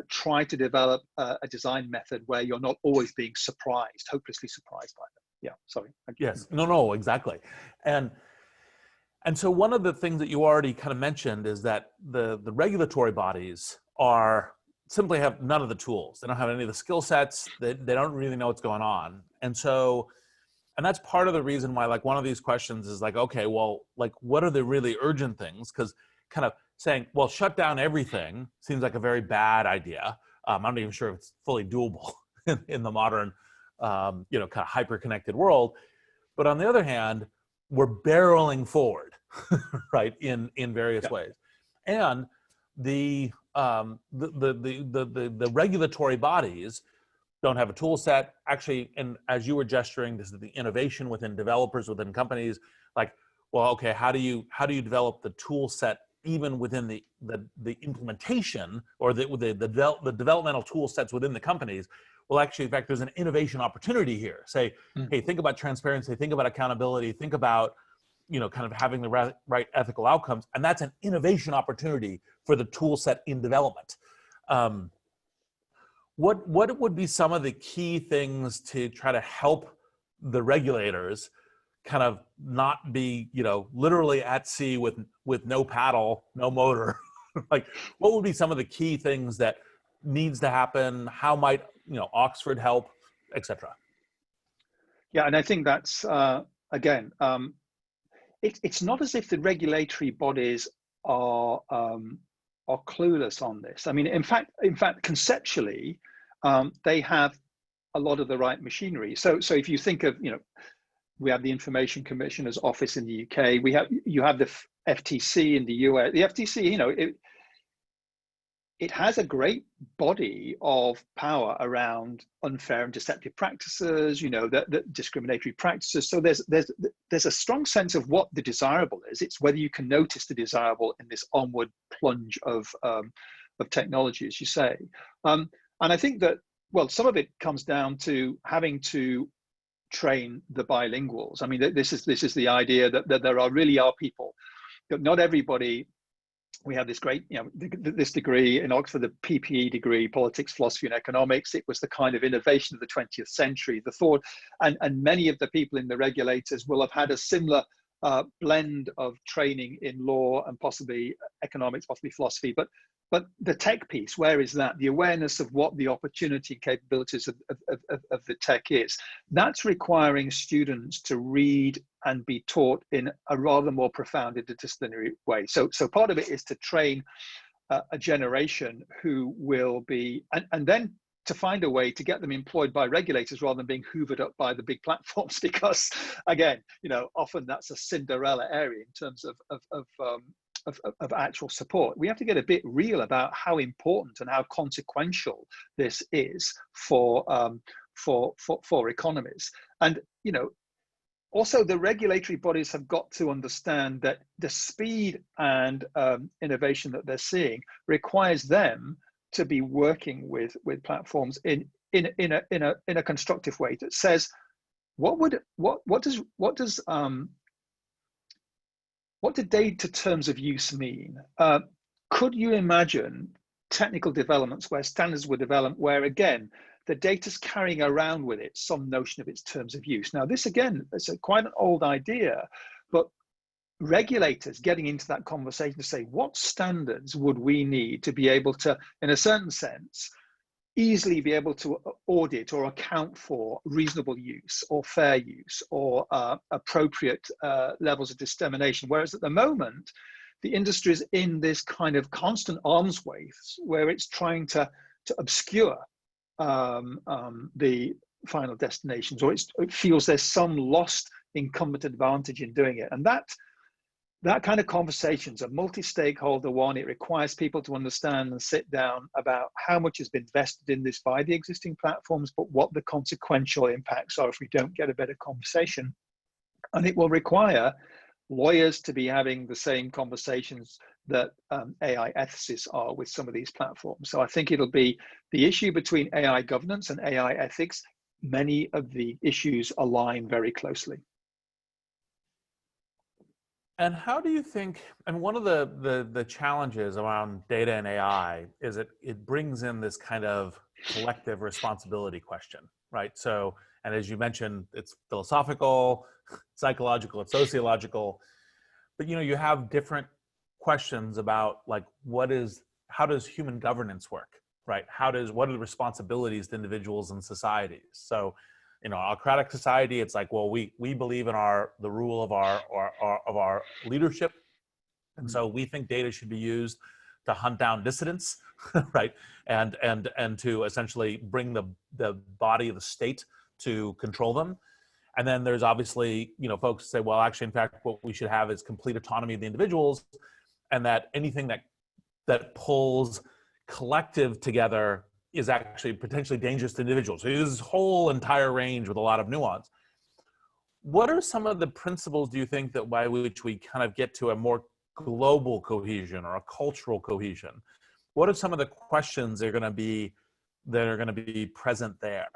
Try to develop a design method where you're not always being surprised, hopelessly surprised by them. Yeah, sorry. Yes, no, exactly. And so one of the things that you already kind of mentioned is that the regulatory bodies simply have none of the tools. They don't have any of the skill sets. They don't really know what's going on. And that's part of the reason why, like, one of these questions is like, okay, well, like, what are the really urgent things? Because kind of saying, well, shut down everything seems like a very bad idea. I'm not even sure if it's fully doable in the modern, kind of hyper-connected world. But on the other hand, we're barreling forward, right, in various ways. And the regulatory bodies don't have a tool set. Actually, and as you were gesturing, this is the innovation within developers, within companies. Like, well, okay, how do you develop the tool set even within the implementation or the developmental tool sets within the companies? Well, actually, in fact, there's an innovation opportunity here. Say, hey, think about transparency, think about accountability, think about kind of having the right ethical outcomes, and that's an innovation opportunity for the tool set in development. What would be some of the key things to try to help the regulators kind of not be, literally at sea with no paddle, no motor? Like, what would be some of the key things that needs to happen? How might, Oxford help, et cetera? Yeah, and I think that's, again, it's not as if the regulatory bodies are clueless on this. I mean, in fact, conceptually, they have a lot of the right machinery. So if you think of, we have the Information Commissioner's Office in the UK. You have the FTC in the US. The FTC, it has a great body of power around unfair and deceptive practices, the discriminatory practices. So there's a strong sense of what the desirable is. It's whether you can notice the desirable in this onward plunge of technology, as you say. And I think that, well, some of it comes down to having to train the bilinguals. I mean, this is the idea that there really are people, that not everybody. We have this great, this degree in Oxford, the PPE degree, politics, philosophy, and economics. It was the kind of innovation of the 20th century. The thought, and many of the people in the regulators will have had a similar blend of training in law and possibly economics, possibly philosophy. But but the tech piece, where is that? The awareness of what the opportunity and capabilities of the tech is. That's requiring students to read and be taught in a rather more profound interdisciplinary way. So part of it is to train a generation who will be, and then to find a way to get them employed by regulators rather than being hoovered up by the big platforms, because again, often that's a Cinderella area in terms of actual support. We have to get a bit real about how important and how consequential this is for economies. And also the regulatory bodies have got to understand that the speed and innovation that they're seeing requires them to be working with platforms in a constructive way that says, what do data terms of use mean? Could you imagine technical developments where standards were developed, where again, the data's carrying around with it some notion of its terms of use? Now, this again, is quite an old idea, but regulators getting into that conversation to say, what standards would we need to be able to, in a certain sense, easily be able to audit or account for reasonable use or fair use or appropriate levels of dissemination. Whereas at the moment, the industry is in this kind of constant arms race where it's trying to obscure the final destinations, or it feels there's some lost incumbent advantage in doing it. And that kind of conversation is a multi-stakeholder one. It requires people to understand and sit down about how much has been invested in this by the existing platforms, but what the consequential impacts are if we don't get a better conversation. And it will require lawyers to be having the same conversations that AI ethicists are with some of these platforms. So I think it'll be the issue between AI governance and AI ethics. Many of the issues align very closely. And how do you think, and one of the challenges around data and AI is it brings in this kind of collective responsibility question, right? So, and as you mentioned, it's philosophical, psychological, it's sociological, but you have different questions about like, how does human governance work, right? What are the responsibilities to individuals and societies? So, autocratic society, it's like, well, we believe in the rule of our leadership, and so we think data should be used to hunt down dissidents, right? And to essentially bring the body of the state to control them. And then there's obviously folks who say, well, actually, in fact, what we should have is complete autonomy of the individuals, and that anything that pulls collective together is actually potentially dangerous to individuals. So there's this whole entire range with a lot of nuance. What are some of the principles, do you think, that by which we kind of get to a more global cohesion or a cultural cohesion? What are some of the questions that are going to be present there?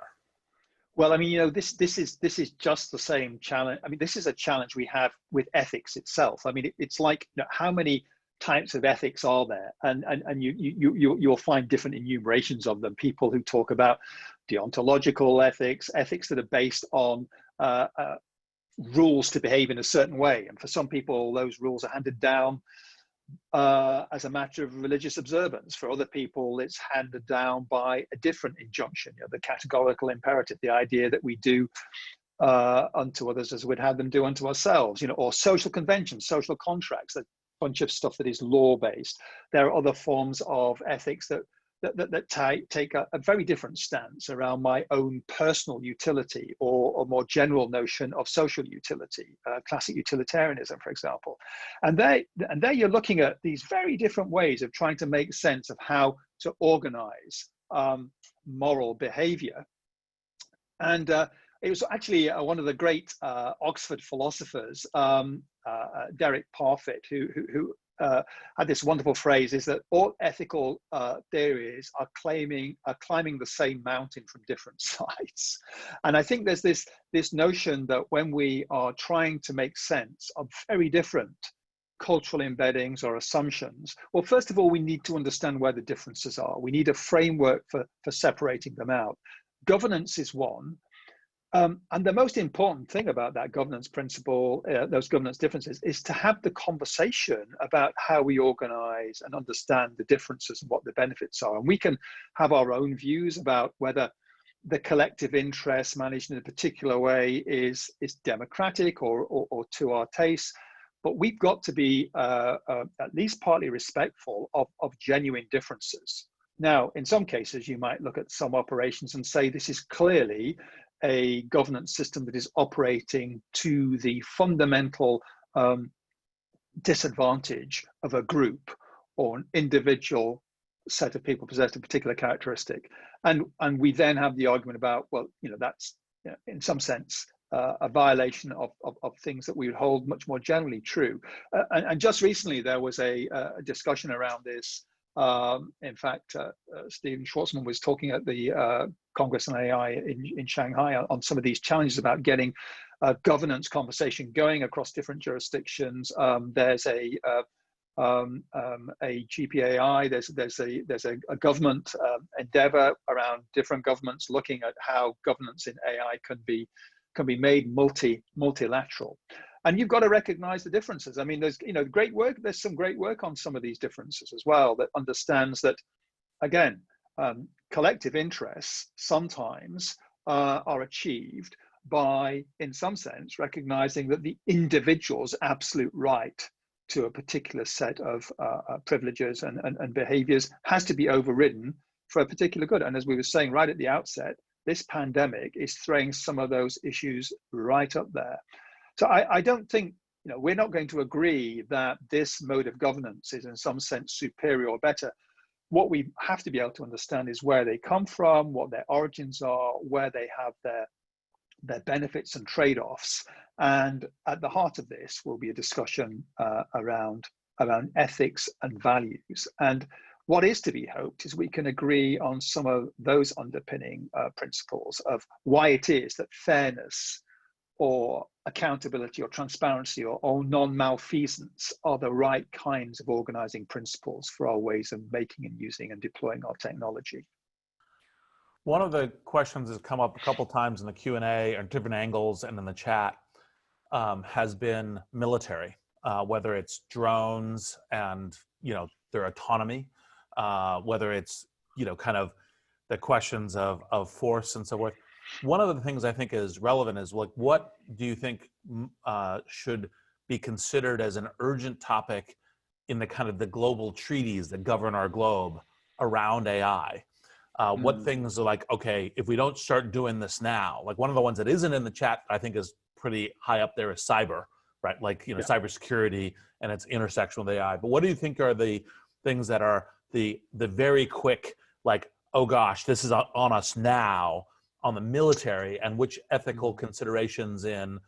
Well, I mean, this is just the same challenge. I mean, this is a challenge we have with ethics itself. I mean, it's like, how many types of ethics are there, and you'll find different enumerations of them. People who talk about deontological ethics that are based on rules to behave in a certain way, and for some people those rules are handed down as a matter of religious observance. For other people it's handed down by a different injunction, the categorical imperative, the idea that we do unto others as we'd have them do unto ourselves, or social conventions, social contracts, that bunch of stuff that is law-based. There are other forms of ethics that take a very different stance around my own personal utility, or a more general notion of social utility, classic utilitarianism, for example. And there you're looking at these very different ways of trying to make sense of how to organize moral behavior. And it was actually one of the great Oxford philosophers, Derek Parfit, who had this wonderful phrase, is that all ethical theories are climbing the same mountain from different sides. And I think there's this notion that when we are trying to make sense of very different cultural embeddings or assumptions, well, first of all, we need to understand where the differences are. We need a framework for separating them out. Governance is one. And the most important thing about that governance principle, those governance differences, is to have the conversation about how we organize and understand the differences and what the benefits are. And we can have our own views about whether the collective interest managed in a particular way is democratic or to our taste. But we've got to be at least partly respectful of genuine differences. Now, in some cases, you might look at some operations and say this is clearly a governance system that is operating to the fundamental disadvantage of a group or an individual set of people possessed a particular characteristic. And we then have the argument about, well, that's in some sense a violation of things that we would hold much more generally true. And just recently, there was a discussion around this. In fact, Stephen Schwartzman was talking at the Congress on AI in Shanghai on some of these challenges about getting a governance conversation going across different jurisdictions. There's a GPAI. There's a government endeavor around different governments looking at how governance in AI can be made multilateral. And you've got to recognize the differences. I mean, there's great work. There's some great work on some of these differences as well that understands that, again, collective interests sometimes are achieved by, in some sense, recognizing that the individual's absolute right to a particular set of privileges and behaviors has to be overridden for a particular good. And as we were saying right at the outset, this pandemic is throwing some of those issues right up there. So I don't think, we're not going to agree that this mode of governance is in some sense superior or better. What we have to be able to understand is where they come from, what their origins are, where they have their benefits and trade-offs. And at the heart of this will be a discussion around ethics and values. And what is to be hoped is we can agree on some of those underpinning principles of why it is that fairness or accountability or transparency or non-malfeasance are the right kinds of organizing principles for our ways of making and using and deploying our technology. One of the questions has come up a couple times in the Q&A or different angles and in the chat has been military, whether it's drones and their autonomy, whether it's kind of the questions of force and so forth. One of the things I think is relevant is what do you think should be considered as an urgent topic in the kind of the global treaties that govern our globe around AI? What things are okay, if we don't start doing this now, one of the ones that isn't in the chat, I think is pretty high up there is cyber, right? Cybersecurity and its intersection with AI. But what do you think are the things that are the very quick, oh gosh, this is on us now on the military, and which ethical considerations in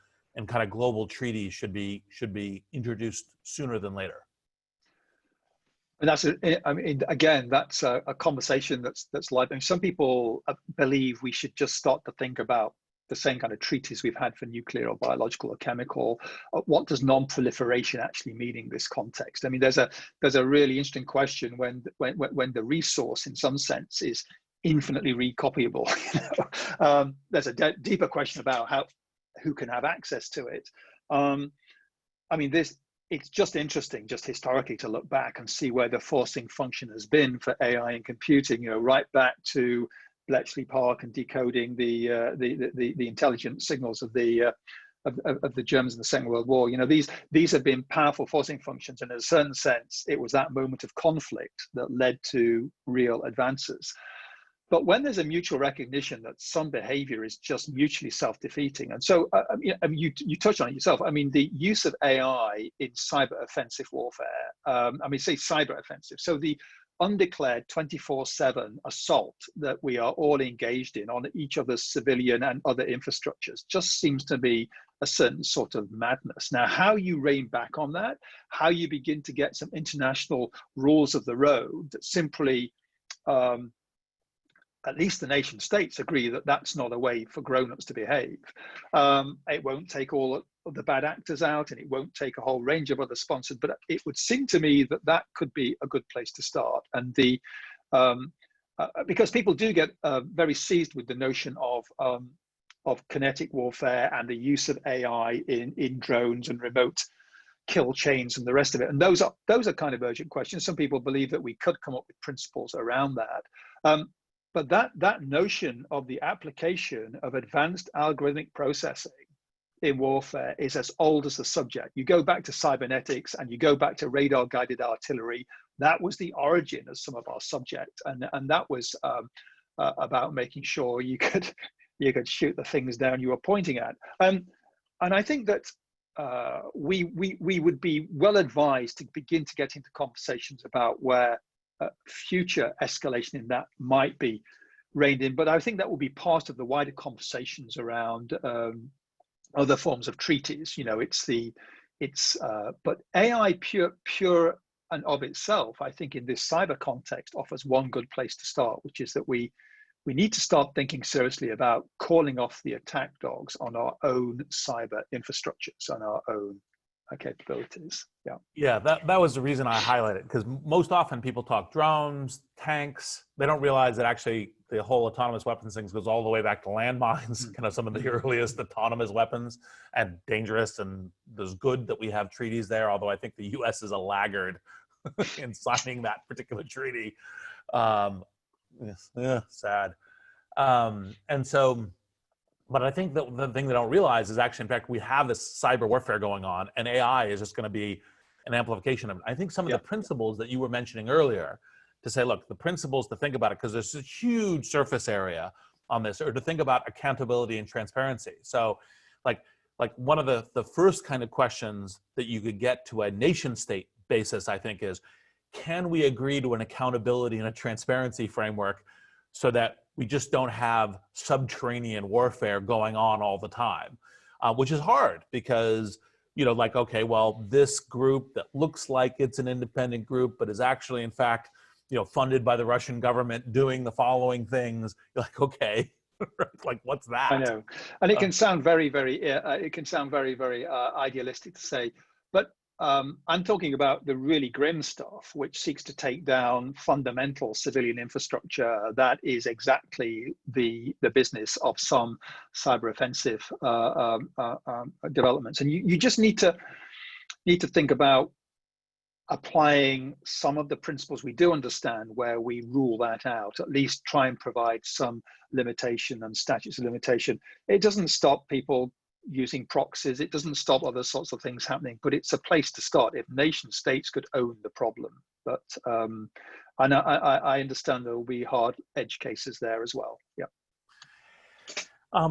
kind of global treaties should be introduced sooner than later? And that's that's a conversation that's live. I mean, some people believe we should just start to think about the same kind of treaties we've had for nuclear or biological or chemical. What does non-proliferation actually mean in this context? I mean, there's a really interesting question when the resource, in some sense, is infinitely recopyable. There's a deeper question about who can have access to it. I mean, it's just interesting, just historically, to look back and see where the forcing function has been for AI and computing. Right back to Bletchley Park and decoding the intelligence signals of the Germans in the Second World War. These have been powerful forcing functions, and in a certain sense, it was that moment of conflict that led to real advances. But when there's a mutual recognition that some behavior is just mutually self-defeating, and so you touched on it yourself. I mean, the use of AI in cyber offensive warfare. Say cyber offensive. So the undeclared 24/7 assault that we are all engaged in on each other's civilian and other infrastructures just seems to be a certain sort of madness. Now, how you rein back on that, how you begin to get some international rules of the road that simply at least the nation states agree that that's not a way for grown-ups to behave. It won't take all of the bad actors out, and it won't take a whole range of other sponsors, but it would seem to me that that could be a good place to start. And because people do get very seized with the notion of of kinetic warfare and the use of AI in drones and remote kill chains and the rest of it. And those are kind of urgent questions. Some people believe that we could come up with principles around that. But that notion of the application of advanced algorithmic processing in warfare is as old as the subject. You go back to cybernetics and you go back to radar guided artillery. That was the origin of some of our subject, and that was about making sure you could shoot the things down you were pointing at. And I think that we would be well advised to begin to get into conversations about where future escalation in that might be reined in. But I think that will be part of the wider conversations around other forms of treaties. You know, but AI pure and of itself, I think in this cyber context offers one good place to start, which is that we need to start thinking seriously about calling off the attack dogs on our own cyber infrastructures, on our own capabilities. Yeah, that was the reason I highlighted, because most often people talk drones, tanks. They don't realize that actually the whole autonomous weapons things goes all the way back to landmines, kind of some of the earliest autonomous weapons, and dangerous. And there's good that we have treaties there, although I think the US is a laggard in signing that particular treaty. Sad. And so, but I think that the thing they don't realize is actually, in fact, we have this cyber warfare going on, and AI is just going to be an amplification of it. I think some of the principles that you were mentioning earlier, to say, look, the principles to think about it, because there's a huge surface area on this, or to think about accountability and transparency. So like one of the first kind of questions that you could get to a nation state basis, I think, is, can we agree to an accountability and a transparency framework so that we just don't have subterranean warfare going on all the time, which is hard because, you know, like, okay, well, this group that looks like it's an independent group, but is actually, in fact, you know, funded by the Russian government doing the following things. You're like, okay, like, what's that? I know. And it can sound very, very idealistic to say, but I'm talking about the really grim stuff, which seeks to take down fundamental civilian infrastructure. That is exactly the business of some cyber offensive developments. And you just need to think about applying some of the principles we do understand, where we rule that out, at least try and provide some limitation and statutes of limitation. It doesn't stop people using proxies, it doesn't stop other sorts of things happening, but it's a place to start if nation states could own the problem. But and I understand there will be hard edge cases there as well. Yeah.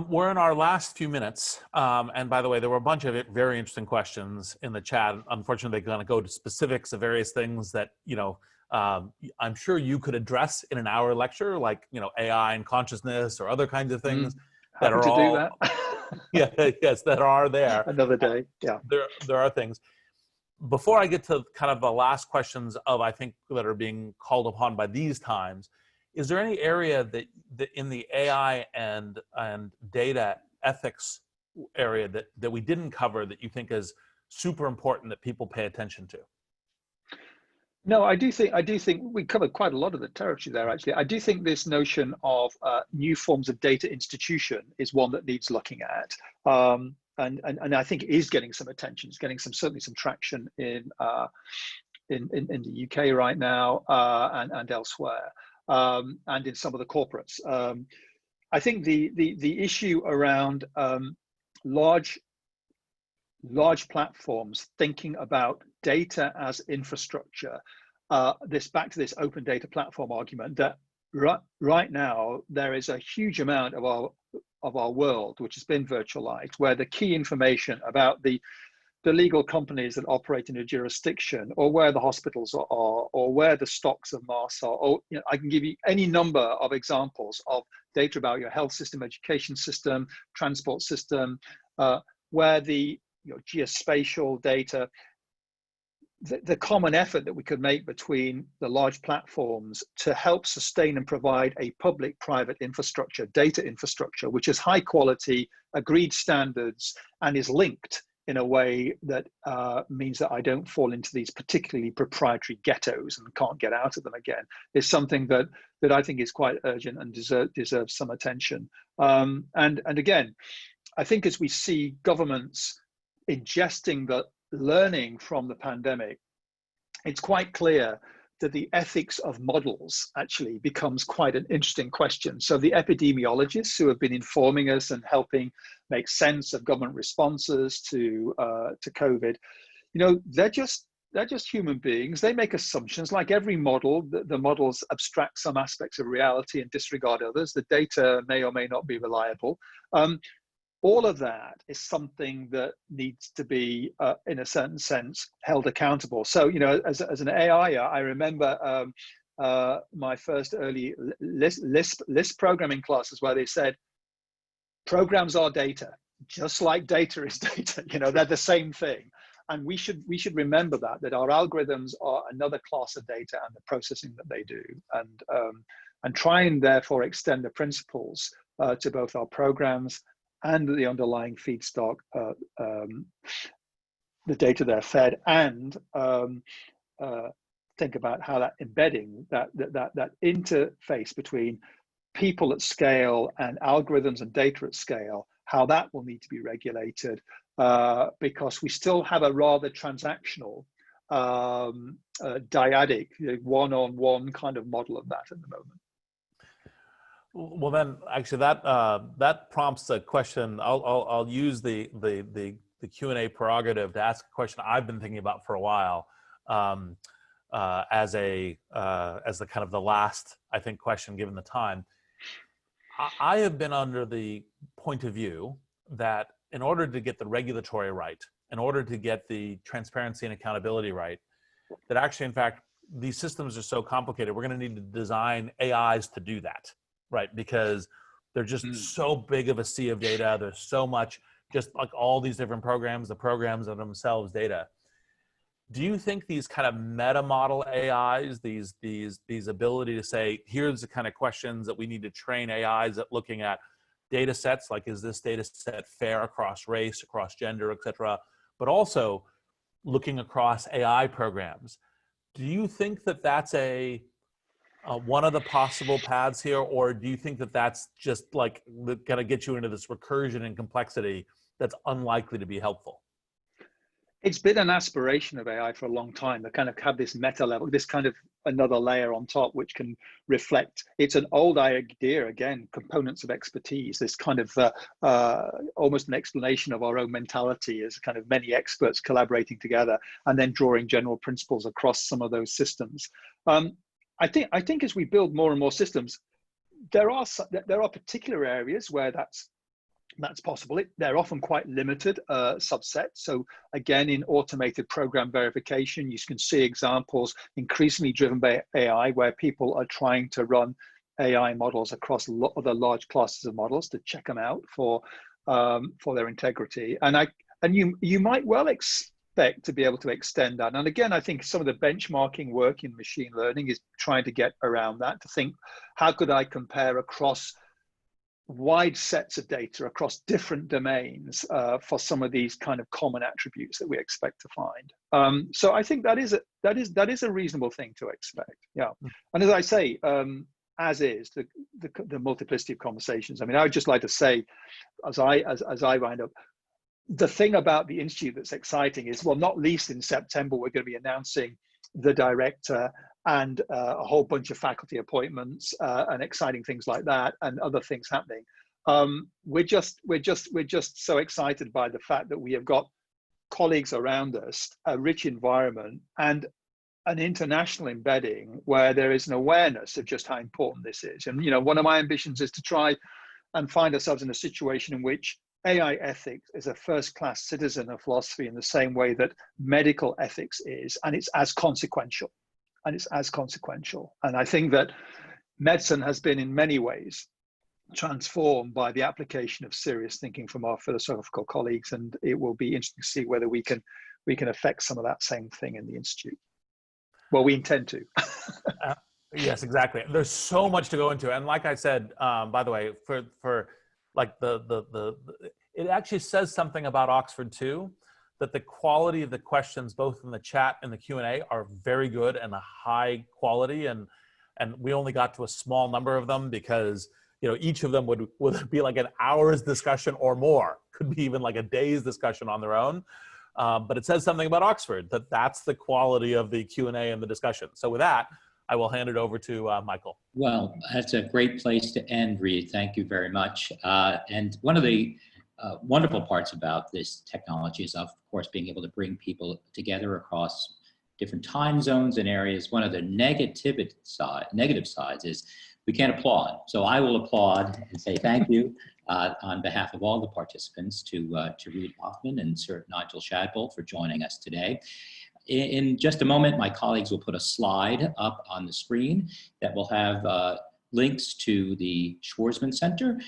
We're in our last few minutes, and by the way, there were a bunch of very interesting questions in the chat. Unfortunately, they're going to go to specifics of various things that, you know, I'm sure you could address in an hour lecture, like, you know, AI and consciousness or other kinds of things that are all. Do that. Yes, that are there. Another day. Yeah. There are things. Before I get to kind of the last questions of, I think, that are being called upon by these times, is there any area that in the AI and data ethics area that we didn't cover that you think is super important that people pay attention to? No, I do think we covered quite a lot of the territory there, actually. I do think this notion of new forms of data institution is one that needs looking at. And I think it is getting some attention. It's getting certainly some traction in the UK right now, and elsewhere, and in some of the corporates. I think the issue around large platforms thinking about data as infrastructure, back to this open data platform argument, that right now there is a huge amount of our world which has been virtualized, where the key information about the legal companies that operate in a jurisdiction, or where the hospitals are, or where the stocks of mass are, or, you know, I can give you any number of examples of data about your health system, education system, transport system, where the geospatial data, the common effort that we could make between the large platforms to help sustain and provide a public-private infrastructure, data infrastructure, which is high quality, agreed standards, and is linked in a way that means that I don't fall into these particularly proprietary ghettos and can't get out of them again, is something that that I think is quite urgent and deserves some attention. And again, I think as we see governments ingesting the learning from the pandemic, it's quite clear that the ethics of models actually becomes quite an interesting question. So the epidemiologists who have been informing us and helping make sense of government responses to COVID, they're just human beings. They make assumptions. Like every model, the models abstract some aspects of reality and disregard others. The data may or may not be reliable. All of that is something that needs to be, in a certain sense, held accountable. So, as an AI, I remember my first early Lisp programming classes where they said, programs are data, just like data is data. They're the same thing. And we should remember that our algorithms are another class of data and the processing that they do, and try and therefore extend the principles to both our programs and the underlying feedstock, the data they're fed, and think about how that embedding, that interface between people at scale and algorithms and data at scale, how that will need to be regulated, because we still have a rather transactional, dyadic, one-on-one kind of model of that at the moment. Well, then, actually, that prompts a question. I'll use the Q&A prerogative to ask a question I've been thinking about for a while, as the kind of the last, I think, question given the time. I have been under the point of view that in order to get the regulatory right, in order to get the transparency and accountability right, that actually, in fact, these systems are so complicated, we're going to need to design AIs to do that. Right, because they're just so big of a sea of data. There's so much, just like all these different programs, the programs are themselves data. Do you think these kind of meta model AIs, these ability to say, here's the kind of questions that we need to train AIs at looking at data sets, like is this data set fair across race, across gender, et cetera, but also looking across AI programs. Do you think that that's one of the possible paths here, or do you think that that's just like going to get you into this recursion and complexity that's unlikely to be helpful? It's been an aspiration of AI for a long time to kind of have this meta level, this kind of another layer on top, which can reflect. It's an old idea, again, components of expertise, this kind of almost an explanation of our own mentality as kind of many experts collaborating together and then drawing general principles across some of those systems. I think as we build more and more systems, there are particular areas where that's possible. They're often quite limited subsets. So again, in automated program verification, you can see examples increasingly driven by AI where people are trying to run AI models across other large classes of models to check them out for their integrity. And you might well expect to be able to extend that. And again, I think some of the benchmarking work in machine learning is trying to get around that, to think, how could I compare across wide sets of data across different domains for some of these kind of common attributes that we expect to find. So I think that is a reasonable thing to expect. Yeah. And as I say, as is the multiplicity of conversations. I mean, I would just like to say, as I wind up, the thing about the Institute that's exciting is, well, not least in September, we're going to be announcing the director and a whole bunch of faculty appointments and exciting things like that, and other things happening. We're just so excited by the fact that we have got colleagues around us, a rich environment, and an international embedding where there is an awareness of just how important this is. And one of my ambitions is to try and find ourselves in a situation in which AI ethics is a first-class citizen of philosophy in the same way that medical ethics is, and it's as consequential. And I think that medicine has been in many ways transformed by the application of serious thinking from our philosophical colleagues, and it will be interesting to see whether we can affect some of that same thing in the Institute. Well, we intend to. Yes, exactly. There's so much to go into, and like I said, by the way, for like it actually says something about Oxford too, that the quality of the questions, both in the chat and the Q&A, are very good and a high quality. And And we only got to a small number of them because, you know, each of them would be like an hour's discussion or more, could be even like a day's discussion on their own. But it says something about Oxford, that's the quality of the Q&A and the discussion. So with that, I will hand it over to Michael. Well, that's a great place to end, Reid. Thank you very much. And one of the wonderful parts about this technology is, of course, being able to bring people together across different time zones and areas. One of the negative sides is we can't applaud. So I will applaud and say thank you on behalf of all the participants to Reid Hoffman and Sir Nigel Shadbolt for joining us today. In just a moment, my colleagues will put a slide up on the screen that will have links to the Schwarzman Center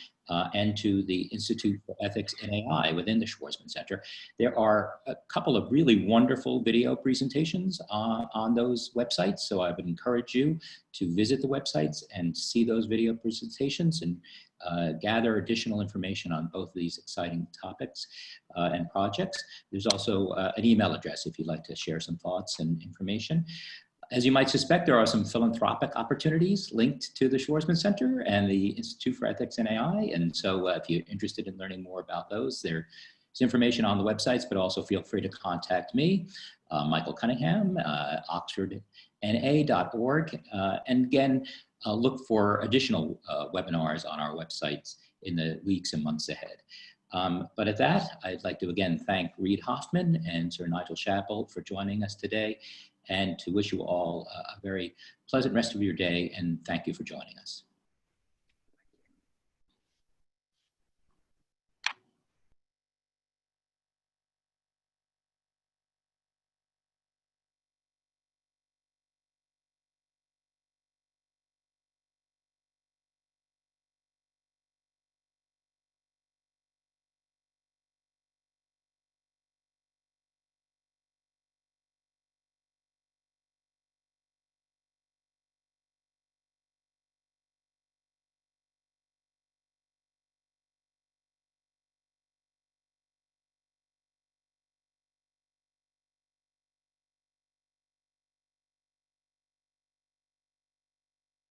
and to the Institute for Ethics in AI within the Schwarzman Center. There are a couple of really wonderful video presentations on those websites, so I would encourage you to visit the websites and see those video presentations and gather additional information on both of these exciting topics and projects. There's also an email address if you'd like to share some thoughts and information. As you might suspect, there are some philanthropic opportunities linked to the Schwarzman Center and the Institute for Ethics in AI. And so if you're interested in learning more about those, there's information on the websites, but also feel free to contact me, Michael Cunningham, oxfordna.org. And again, look for additional webinars on our websites in the weeks and months ahead. But at that, I'd like to again thank Reid Hoffman and Sir Nigel Shadbolt for joining us today, and to wish you all a very pleasant rest of your day, and thank you for joining us.